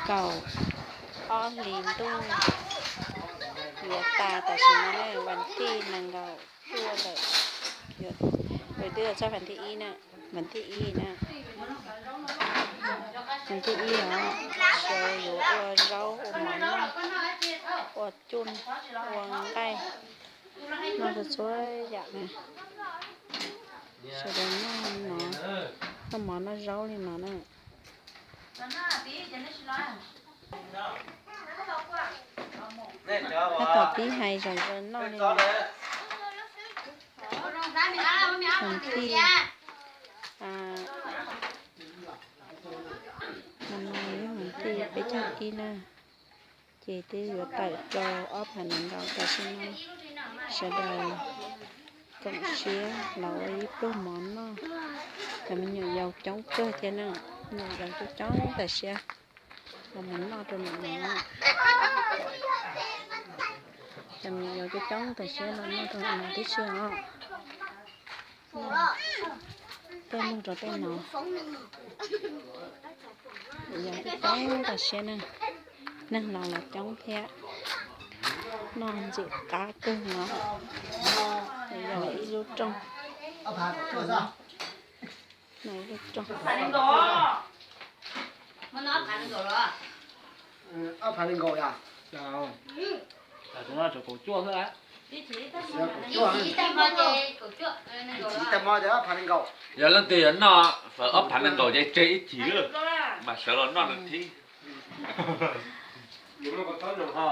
cầu o lìn tung giờ ta ta xin nó nàyวันที่นางเราตัวเลยrồi đưa cho phần thị y nè phần thị y nè phần thị y đó rồi rau mắm chun cay nó được số dạng này sau đó nó món nó rau lên nó nè nó tỏ tí hay rồi nó lên phần thi năm nay mình thi bé cha ina chị tí vừa tại cho ốp hành động đầu tại xin nó sẽ đời cộng xía lẩu ấy pro món nó thì mình nhiều dầu chống cơ cho nó nhiều dầu cho chống tại xe mà mình lo cho mình nó thì mình dầu cho chống tại xe nó thôi mà tí xe nó tên luôn rồi tên nó dầu cho chống tại xe nè năng nào là chống thế non dị cá cưng nó rồi rút trong này rút trong ấp hành ngồi à? Chào. Chúng ta cho cổ chua thôi á. Chỉ tầm mò để ấp hành ngồi. Giờ lần tiền nó phải ấp hành lên tổ dây chơi ít chỉ rồi mà sợ nó là thi. Nó có tốt được hả?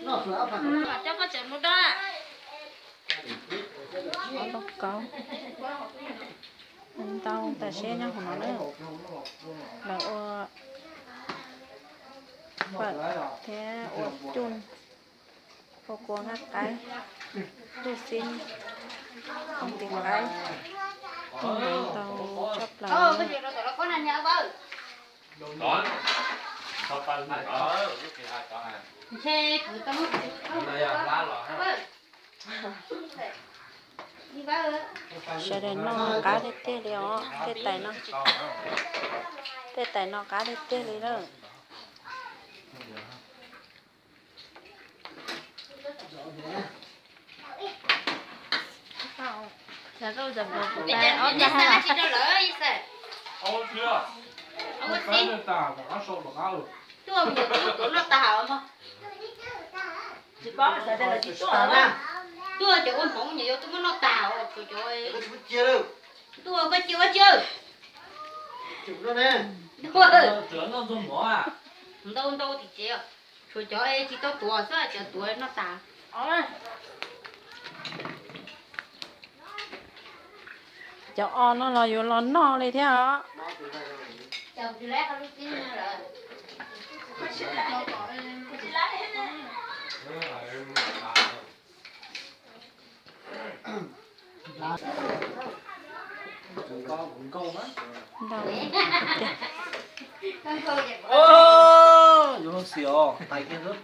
Nó phải ấp hành. Cho có chén một đó. có bóc câu mình tao tài xe nhau của nó nữa là và thế chun cô cuồng các cái tôi xin không tìm cái mình tao chấp là Cái gì đó tụi nó có nên nhớ bơ. Đó. Sao tay này đó, lúc kia hai tao à. Xe cứ tao mất. Đây à, lá lọ ha. Đi bơ. sẽ đến nó cá để tê liao tê tay nó cá để tê li nữa Là tôi dầm được. Để cho nhà hay là cho lỡ gì sao? Ô chưa? Ông có Phải xin. lên tàu mà nó sôi mà cao. Chú ông được tụi nó tào mà. Chỉ có sẽ đây là chỉ tao nè. Tôi cho con phóng nhiều tôi nó tào rồi trời. Cái chia đâu? Tôi có chưa? Chụp nó nè. Tôi. Tưởng nó dùng bỏ à? Đâu thì chịu. Rồi cho ấy chỉ tao tuổi sao cho tuổi nó tào. cháu on nó là vô lon no này thế hả Chồng thì lát nó chín rồi. Con câu á. đâu Con cô vậy. Ô, vô xỉu, tay kia rớt.